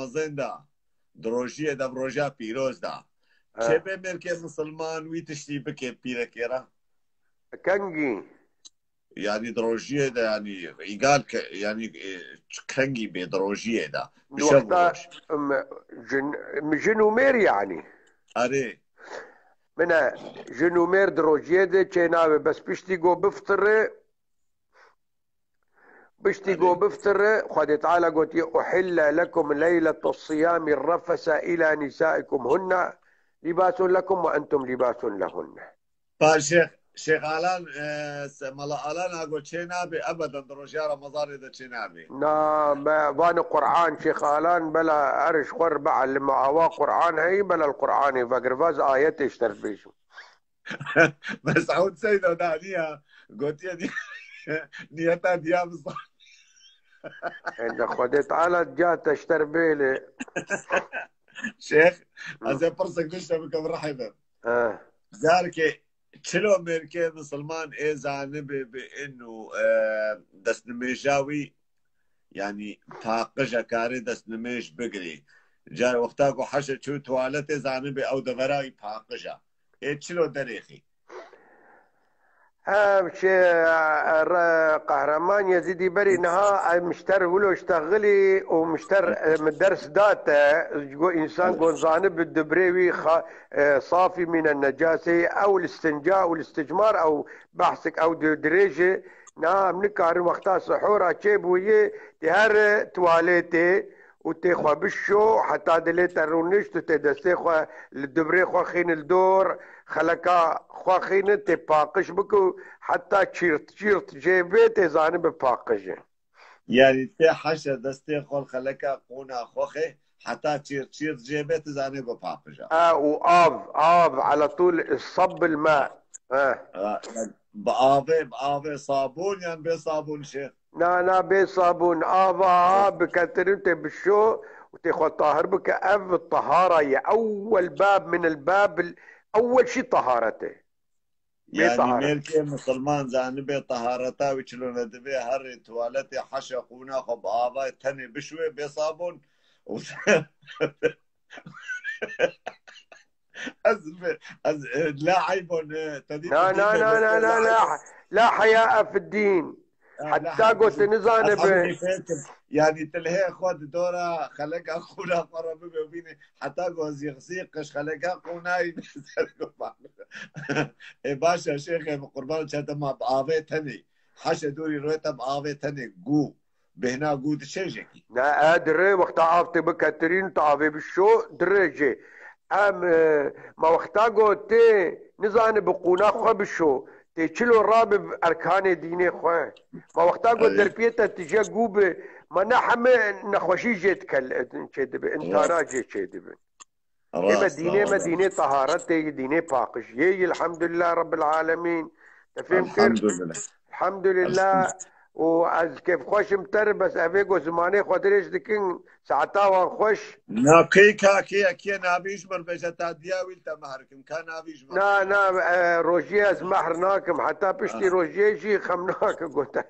خزين دا دروجيه دا بروجا بيروز دا شبه ملكي مسلمان ويتشتي بكي بيركيرا كنجي يعني دروجيه دا يعني يقال يعني كنجي بدروجيه دا وقتا جنومير يعني اري من جنومير دروجيه دا چيناوي بس بشتي جو بفطر خد تعالى قلت أحل لكم ليلة الصيام الرفس إلى نسائكم هن لباس لكم وأنتم لباس لهن. شيخ آلان ملا آلان أقول تشينابي أبدا دروجيا رمضان إذا تشينابي نعم بان قرآن شيخ آلان بلا أرش قربع لما عوا قرآن هي بلا القرآن فقرفاز آيات اشترف بيشو بس عود سيدة دانية قلت يا دي نيتا دياب الصح عند خدت على جات اشتر بيلي شيخ هذا فرصك نشتا بكم رحبا ذلك چلو مركي مسلمان زانبه بانه دستنميجاوي يعني فاقجة كاري دستنميج بقري جار وقتاكو حشا چو توالت زانبه او دفراي فاقجة چلو دريخي قهرمان يزيدي بري نها مشتر ولو اشتغلي ومشتر مدرس داتا جو انسان جو زانب الدبريوي صافي من النجاسه او الاستنجاء والاستجمار او بحثك او دريجه نعم نكار وقتها سحورة تشيب ويه تهر تواليتي وتخوا بشو حتى دليت الرونش تدستي خوا الدبري خوا خين الدور خلقا خوا خين تباقش بكو حتى تشيرت جيبي تزاني بباقش يعني تي حشا دستي خوا خلقا قونا خوخي حتى تشيرت جيبي تزاني بباقش وآب على طول الصب الماء بآبي صابون يعني بصابون شيخ لا بصابون بكثر انت بالشو وتاخذ طاهر بك الطهارة هي أول باب من الباب أول شيء طهارته يعني ملكي مسلمان زانبه طهارته وشلون دبي هر توالتي حشا خونا خب آبا تني بشوي بصابون لا عيب لا حياء في الدين حتى قلت نزانب يعني تلهي خود دورة خلق أخونا قرب بيني حتى قوز يغسيقش خلق أخونا باشا شيخ قربان شهد ما بآوي تاني حاشا دوري رويتا بآوي تاني قو بهنا قو دشيجكي لا أدري وقت عافتي بكترين تعافي بالشو درجي ما وقتا قلت نزانب قونا خو بالشو تيشلو الرابب أركان ديني خواه ما وقتا قد دربيتا تجا قوبة ما نحمي نخوشي جيت كدب انت راجي كدب ما ديني طهارتي ديني باقش يي الحمد لله رب العالمين الحمد لله وعز كيف خوش متر بس افيقو زماني خودريش دكين ساعتا وان خوش كي نابيش مر بيجتا دياويل تمهركم كان نابيش مر نا روجيه از مهرناكم حتى بشتي روجيه شي خمناك قلت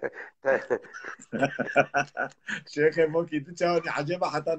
شيخي ممكن تشاوني عجبه حتى